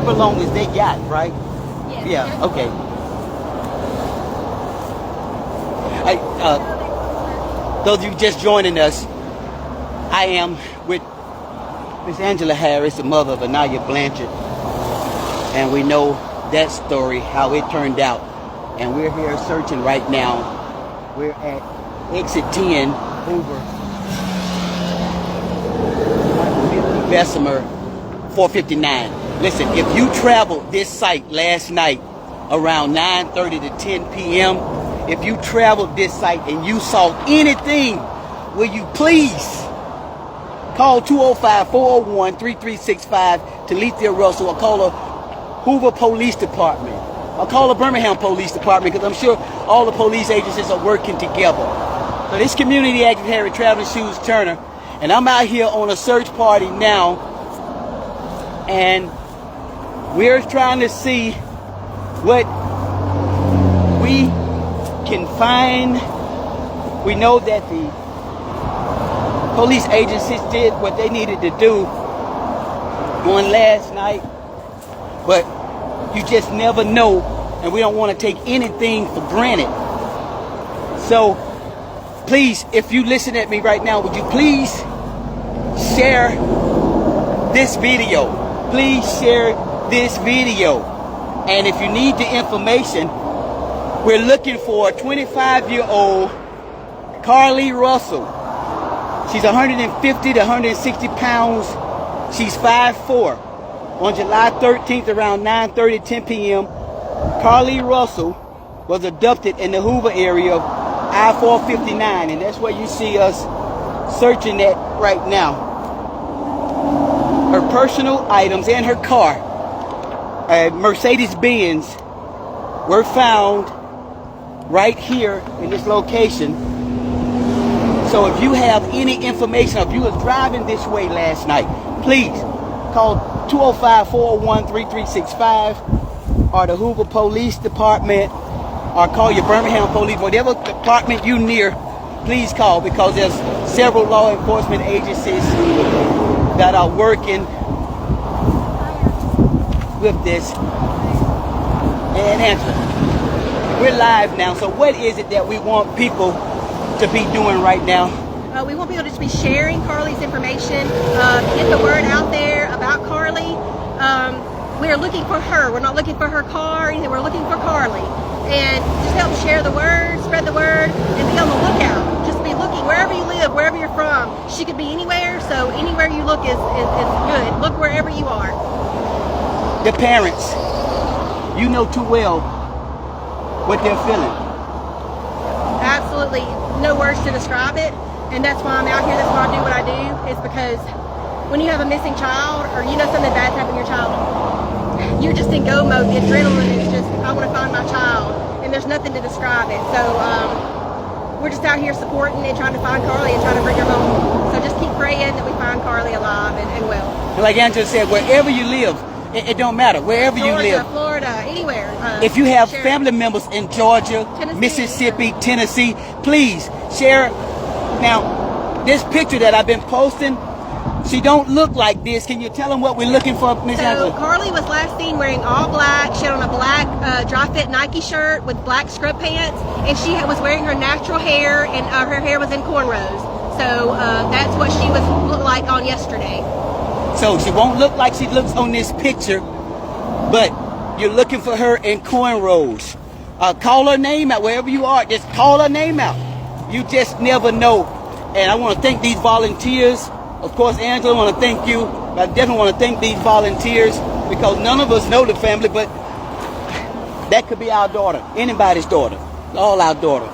however long as they got, right? Yes. Yeah, okay. Those of you just joining us, I am with Miss Angela Harris, the mother of Anaya Blanchard. And we know that story, how it turned out. And we're here searching right now. We're at exit 10, Hoover, 150 Bessemer, 459. Listen, if you traveled this site last night around 9:30 to 10 p.m., if you traveled this site and you saw anything, will you please call 205-401-3365 to Lethea Russell, or call the Hoover Police Department, or call the Birmingham Police Department, because I'm sure all the police agencies are working together. So this community active Harry Traveling Shoes Turner, and I'm out here on a search party now, and we're trying to see what we can find. We know that the police agencies did what they needed to do on last night, but you just never know, and we don't want to take anything for granted. So please, if you listen at me right now, would you please share this video? Please share this video. And if you need the information, we're looking for a 25-year-old Carlee Russell. She's 150 to 160 pounds. She's 5'4". On July 13th, around 9:30, 10 p.m., Carlee Russell was abducted in the Hoover area of I-459, and that's where you see us searching at right now. Her personal items and her car, a Mercedes-Benz, were found right here in this location. So if you have any information, if you were driving this way last night, please call 205-401-3365 or the Hoover Police Department, or call your Birmingham Police, whatever department you near, please call, because there's several law enforcement agencies that are working with this. And Angela, we're live now, so what is it that we want people to be doing right now? We want people to just be sharing Carlee's information, get the word out there about Carlee. We're looking for her. We're not looking for her car or anything. We're looking for Carlee. And just help share the word, spread the word, and be on the lookout. Just be looking wherever you live, wherever you're from. She could be anywhere, so anywhere you look is good. Look wherever you are. The parents, you know too well what they're feeling. Absolutely no words to describe it, and that's why I'm out here. That's why I do what I do, is because when you have a missing child, or you know something bad's happened to your child, you're just in go mode. The adrenaline is just, I want to find my child, and there's nothing to describe it. So we're just out here supporting and trying to find Carlee and trying to bring her home. So just keep praying that we find Carlee alive and well. And like Angela said, wherever you live, it don't matter. Wherever Georgia, you live, Florida, anywhere. if you have share. family members in Georgia, Tennessee, Mississippi, Tennessee, please share. Now, this picture that I've been posting, she don't look like this. Can you tell them what we're looking for, Ms. So Angela? Carlee was last seen wearing all black. She had on a black dry fit Nike shirt with black scrub pants, and she was wearing her natural hair, and her hair was in cornrows. So that's what she looked like on yesterday. So she won't look like she looks on this picture, but you're looking for her in cornrows. Call her name out wherever you are. Just call her name out. You just never know. And I want to thank these volunteers. Of course, Angela, I want to thank you. I definitely want to thank these volunteers, because none of us know the family, but that could be our daughter, anybody's daughter, all our daughter.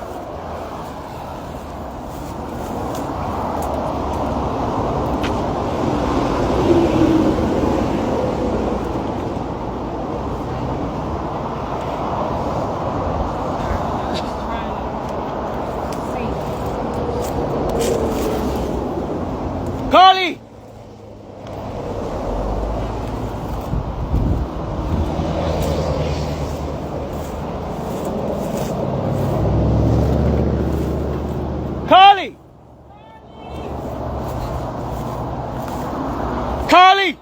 Carlee! Carlee! Carlee!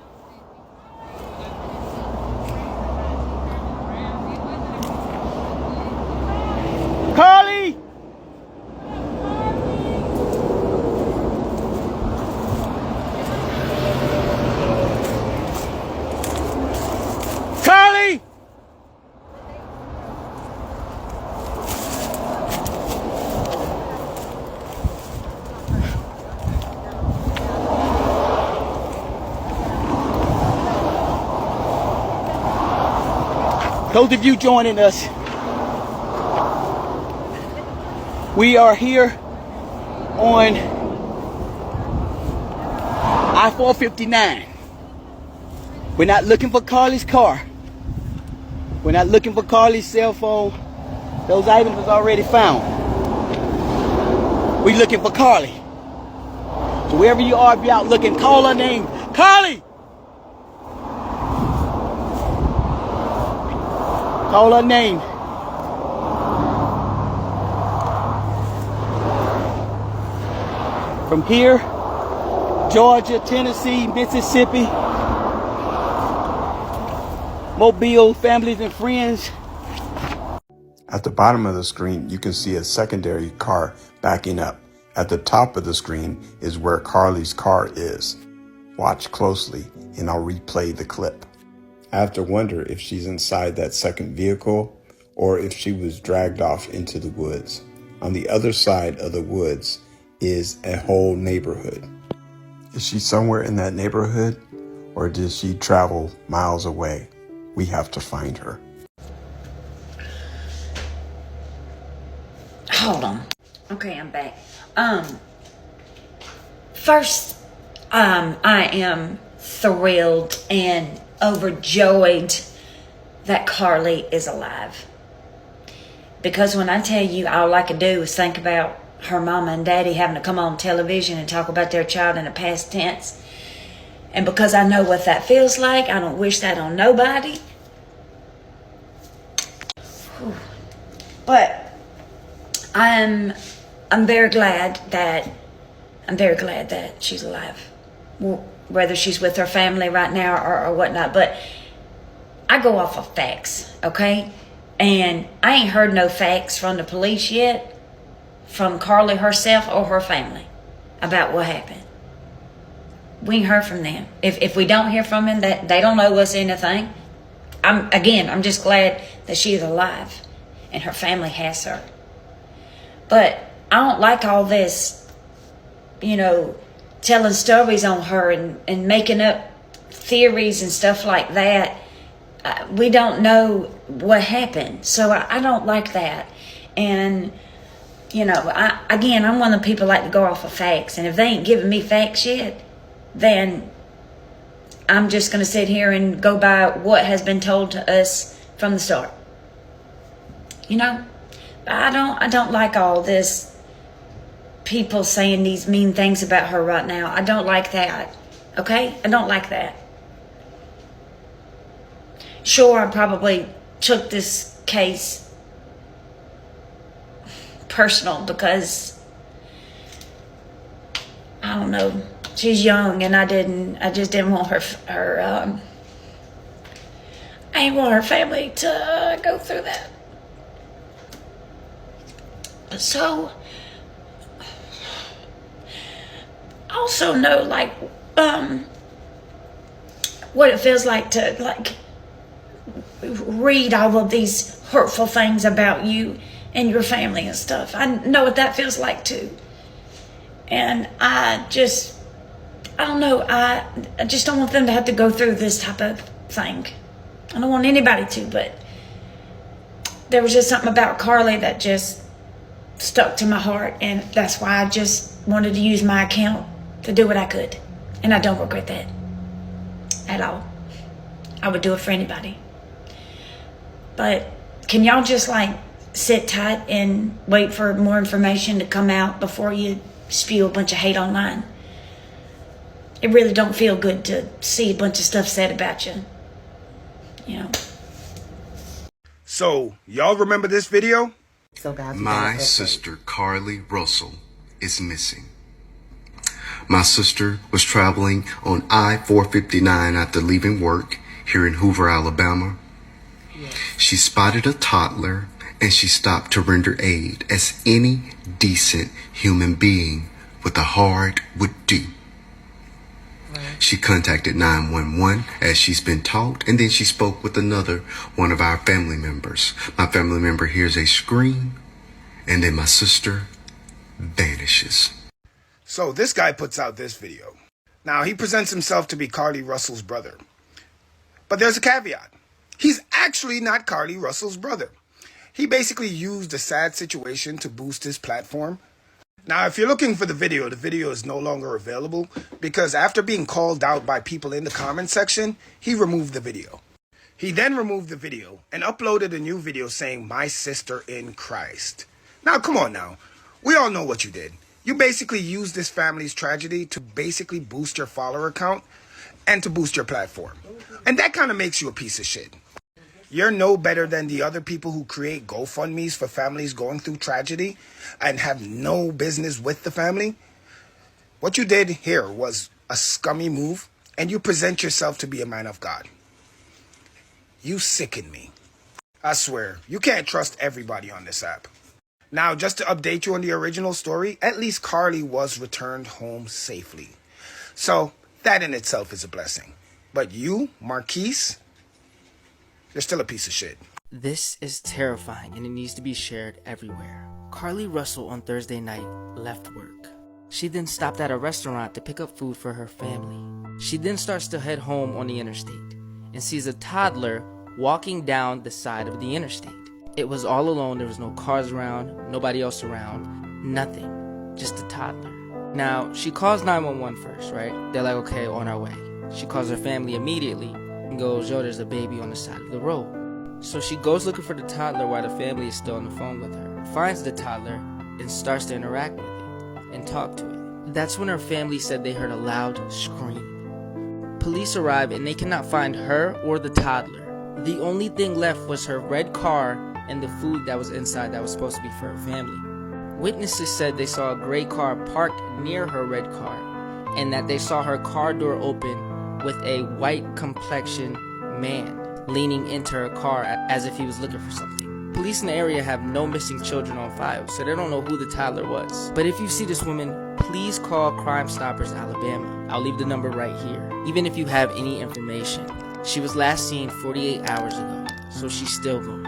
Those of you joining us, we are here on I-459. We're not looking for Carlee's car. We're not looking for Carlee's cell phone. Those items was already found. We're looking for Carlee. So wherever you are, if you're out looking, call her name. Carlee! Call her name. From here, Georgia, Tennessee, Mississippi, Mobile, families and friends. At the bottom of the screen, you can see a secondary car backing up. At the top of the screen is where Carlee's car is. Watch closely and I'll replay the clip. I have to wonder if she's inside that second vehicle or if she was dragged off into the woods. On the other side of the woods is a whole neighborhood. Is she somewhere in that neighborhood or did she travel miles away? We have to find her. Hold on. Okay, I'm back. First, I am thrilled and overjoyed that Carlee is alive. Because when I tell you all I could do was think about her mama and daddy having to come on television and talk about their child in the past tense. And because I know what that feels like, I don't wish that on nobody. Whew. But I'm very glad that she's alive. Whether she's with her family right now or whatnot. But I go off of facts, okay? And I ain't heard no facts from the police yet, from Carlee herself or her family, about what happened. We ain't heard from them. If we don't hear from them, that they don't owe us anything. I'm just glad that she's alive and her family has her. But I don't like all this, telling stories on her and making up theories and stuff like that. We don't know what happened. So I don't like that. And, I'm one of the people that like to go off of facts. And if they ain't giving me facts yet, then I'm just going to sit here and go by what has been told to us from the start. I don't like all this people saying these mean things about her right now. I don't like that. Okay? I don't like that. Sure, I probably took this case personal because I don't know. She's young and I just didn't want her I didn't want her family to go through that. So, I also know, what it feels like to, read all of these hurtful things about you and your family and stuff. I know what that feels like, too. And I don't know, I just don't want them to have to go through this type of thing. I don't want anybody to, but there was just something about Carlee that just stuck to my heart, and that's why I just wanted to use my account to do what I could. And I don't regret that at all. I would do it for anybody. But can y'all just sit tight and wait for more information to come out before you spew a bunch of hate online? It really don't feel good to see a bunch of stuff said about you. So, y'all remember this video? My sister Carlee Russell is missing. My sister was traveling on I-459 after leaving work here in Hoover, Alabama. Yes. She spotted a toddler and she stopped to render aid as any decent human being with a heart would do. She contacted 911 as she's been taught, and then she spoke with another one of our family members. My family member hears a scream, and then my sister vanishes. So this guy puts out this video. Now, he presents himself to be Carlee Russell's brother. But there's a caveat. He's actually not Carlee Russell's brother. He basically used the sad situation to boost his platform. Now, if you're looking for the video is no longer available because after being called out by people in the comment section, he removed the video. He then removed the video and uploaded a new video saying, "My sister in Christ." Now, come on now. We all know what you did. You basically used this family's tragedy to basically boost your follower count and to boost your platform. And that kind of makes you a piece of shit. You're no better than the other people who create GoFundMes for families going through tragedy and have no business with the family. What you did here was a scummy move, and you present yourself to be a man of God. You sicken me. I swear, you can't trust everybody on this app. Now, just to update you on the original story, at least Carlee was returned home safely. So, that in itself is a blessing. But you, Marquise, you're still a piece of shit. This is terrifying and it needs to be shared everywhere. Carlee Russell on Thursday night left work. She then stopped at a restaurant to pick up food for her family. She then starts to head home on the interstate and sees a toddler walking down the side of the interstate. It was all alone, there was no cars around, nobody else around, nothing, just a toddler. Now, she calls 911 first, right? They're like, okay, on our way. She calls her family immediately and goes, yo, there's a baby on the side of the road. So she goes looking for the toddler while the family is still on the phone with her, finds the toddler, and starts to interact with it and talk to it. That's when her family said they heard a loud scream. Police arrive and they cannot find her or the toddler. The only thing left was her red car and the food that was inside that was supposed to be for her family. Witnesses said they saw a gray car parked near her red car and that they saw her car door open with a white complexioned man leaning into her car as if he was looking for something. Police in the area have no missing children on file, so they don't know who the toddler was. But if you see this woman, please call Crime Stoppers Alabama. I'll leave the number right here. Even if you have any information. She was last seen 48 hours ago, so she's still gone.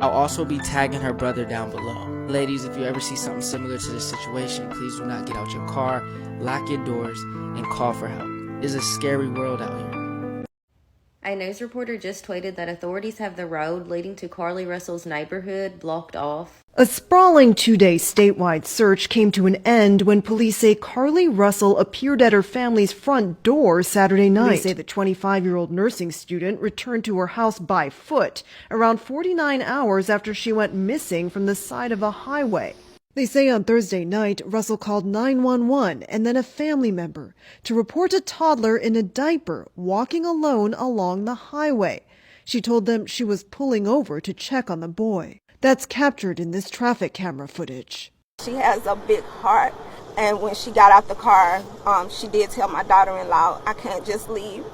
I'll also be tagging her brother down below. Ladies, if you ever see something similar to this situation, please do not get out your car, lock your doors, and call for help. It's a scary world out here. A news reporter just tweeted that authorities have the road leading to Carlee Russell's neighborhood blocked off. A sprawling two-day statewide search came to an end when police say Carlee Russell appeared at her family's front door Saturday night. Police say the 25-year-old nursing student returned to her house by foot around 49 hours after she went missing from the side of a highway. They say on Thursday night, Russell called 911 and then a family member to report a toddler in a diaper walking alone along the highway. She told them she was pulling over to check on the boy. That's captured in this traffic camera footage. She has a big heart, and when she got out the car, she did tell my daughter-in-law, I can't just leave.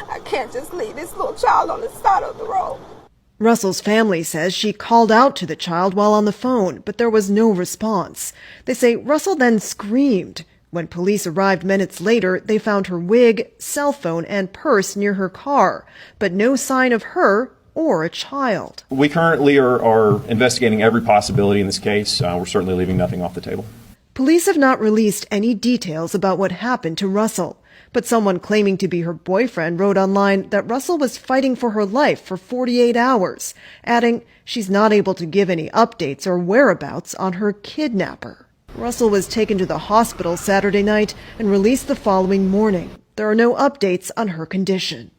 I can't just leave this little child on the side of the road. Russell's family says she called out to the child while on the phone, but there was no response. They say Russell then screamed. When police arrived minutes later, they found her wig, cell phone, and purse near her car, but no sign of her or a child. We currently are investigating every possibility in this case. We're certainly leaving nothing off the table. Police have not released any details about what happened to Russell, but someone claiming to be her boyfriend wrote online that Russell was fighting for her life for 48 hours, adding she's not able to give any updates or whereabouts on her kidnapper. Russell was taken to the hospital Saturday night and released the following morning. There are no updates on her condition.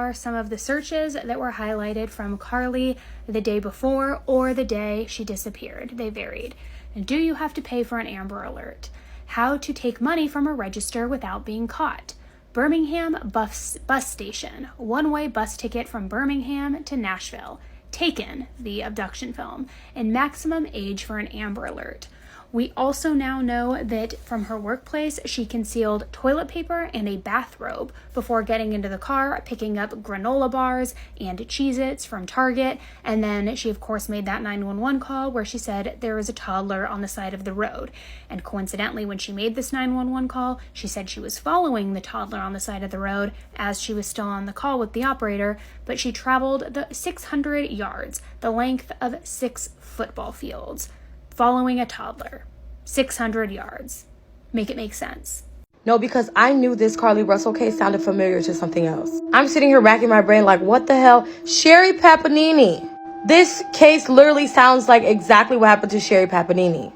are some of the searches that were highlighted from Carlee the day before or the day she disappeared. They varied. And do you have to pay for an Amber Alert? How to take money from a register without being caught. Birmingham bus station. One-way bus ticket from Birmingham to Nashville. Taken, the abduction film. And maximum age for an Amber Alert. We also now know that from her workplace, she concealed toilet paper and a bathrobe before getting into the car, picking up granola bars and Cheez-Its from Target. And then she, of course, made that 911 call where she said there was a toddler on the side of the road. And coincidentally, when she made this 911 call, she said she was following the toddler on the side of the road as she was still on the call with the operator, but she traveled the 600 yards, the length of 6 football fields, following a toddler. 600 yards. Make it make sense. No, because I knew this Carlee Russell case sounded familiar to something else. I'm sitting here racking my brain like, what the hell? Sherry Papanini. This case literally sounds like exactly what happened to Sherry Papanini.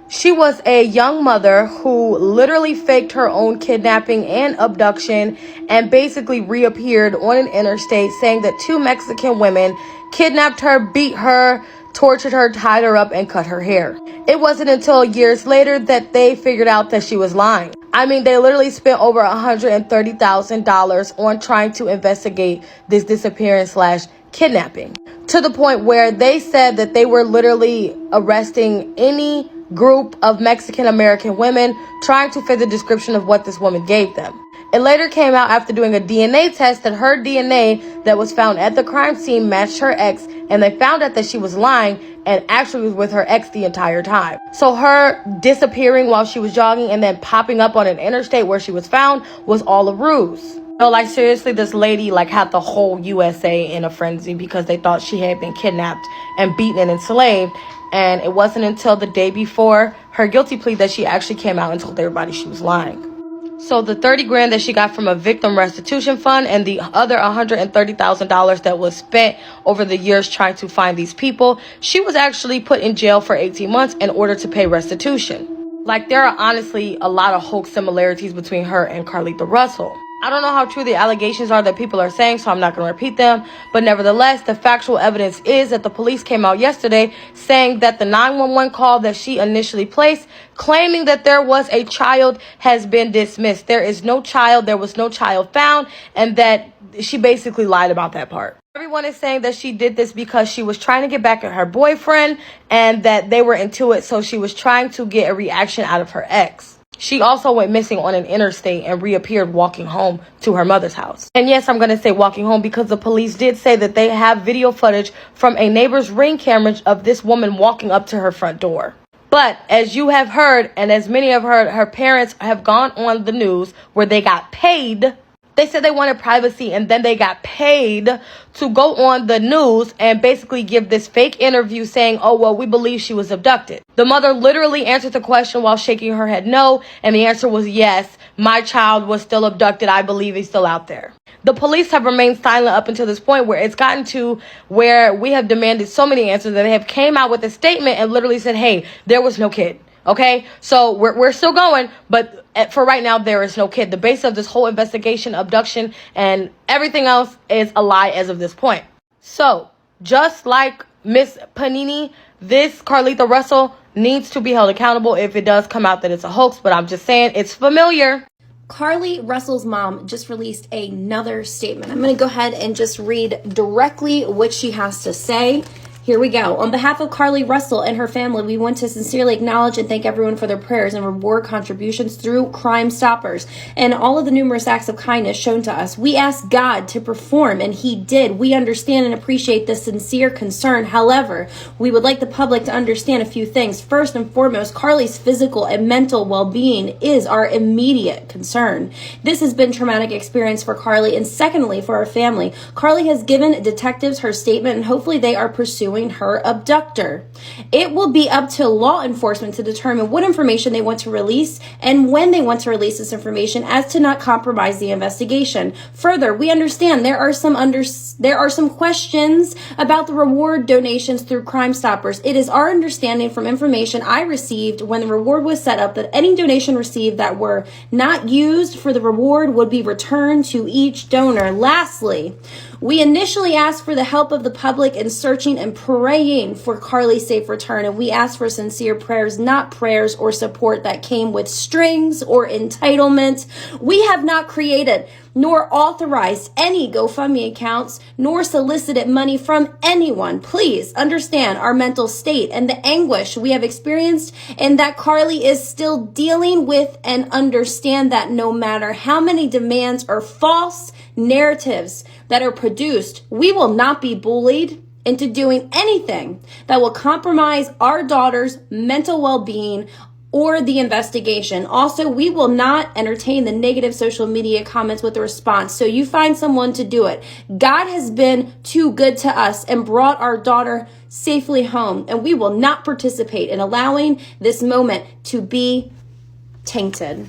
She was a young mother who literally faked her own kidnapping and abduction and basically reappeared on an interstate saying that 2 Mexican women kidnapped her, beat her, tortured her, tied her up, and cut her hair. It wasn't until years later that they figured out that she was lying. I mean, they literally spent over $130,000 on trying to investigate this disappearance / kidnapping, to the point where they said that they were literally arresting any group of Mexican American women trying to fit the description of what this woman gave them. It later came out after doing a DNA test that her DNA that was found at the crime scene matched her ex, and they found out that she was lying and actually was with her ex the entire time. So her disappearing while she was jogging and then popping up on an interstate where she was found was all a ruse. No, like seriously, this lady like had the whole USA in a frenzy because they thought she had been kidnapped and beaten and enslaved. And it wasn't until the day before her guilty plea that she actually came out and told everybody she was lying. So the 30 grand that she got from a victim restitution fund and the other $130,000 that was spent over the years trying to find these people, she was actually put in jail for 18 months in order to pay restitution. Like, there are honestly a lot of hoax similarities between her and Carlee Russell. I don't know how true the allegations are that people are saying, so I'm not going to repeat them. But nevertheless, the factual evidence is that the police came out yesterday saying that the 911 call that she initially placed, claiming that there was a child, has been dismissed. There is no child. There was no child found, and that she basically lied about that part. Everyone is saying that she did this because she was trying to get back at her boyfriend and that they were into it, so she was trying to get a reaction out of her ex. She also went missing on an interstate and reappeared walking home to her mother's house. And yes, I'm going to say walking home because the police did say that they have video footage from a neighbor's Ring camera of this woman walking up to her front door. But as you have heard, and as many have heard, her parents have gone on the news where they got paid. They said they wanted privacy, and then they got paid to go on the news and basically give this fake interview saying, oh, well, we believe she was abducted. The mother literally answered the question while shaking her head no, and the answer was yes, my child was still abducted. I believe he's still out there. The police have remained silent up until this point where it's gotten to where we have demanded so many answers that they have came out with a statement and literally said, hey, there was no kid. Okay, so we're still going, but for right now, there is no kid. The base of this whole investigation, abduction, and everything else is a lie as of this point. So, just like Miss Panini, this Carlee Russell needs to be held accountable if it does come out that it's a hoax, but I'm just saying it's familiar. Carlee Russell's mom just released another statement. I'm going to go ahead and just read directly what she has to say. Here we go. On behalf of Carlee Russell and her family, we want to sincerely acknowledge and thank everyone for their prayers and reward contributions through Crime Stoppers and all of the numerous acts of kindness shown to us. We asked God to perform, and He did. We understand and appreciate this sincere concern. However, we would like the public to understand a few things. First and foremost, Carlee's physical and mental well-being is our immediate concern. This has been a traumatic experience for Carlee, and secondly, for our family. Carlee has given detectives her statement, and hopefully they are pursuing her abductor. It will be up to law enforcement to determine what information they want to release and when they want to release this information as to not compromise the investigation. Further, we understand there are some questions about the reward donations through Crime Stoppers. It is our understanding from information I received when the reward was set up that any donation received that were not used for the reward would be returned to each donor. Lastly, We initially asked for the help of the public in searching and praying for Carlee's safe return, and we asked for sincere prayers, not prayers or support that came with strings or entitlement. We have not created nor authorized any GoFundMe accounts, nor solicited money from anyone. Please understand our mental state and the anguish we have experienced, and that Carlee is still dealing with, and understand that no matter how many demands or false narratives that are produced, we will not be bullied into doing anything that will compromise our daughter's mental well-being or the investigation. Also, we will not entertain the negative social media comments with a response. So you find someone to do it. God has been too good to us and brought our daughter safely home, and we will not participate in allowing this moment to be tainted.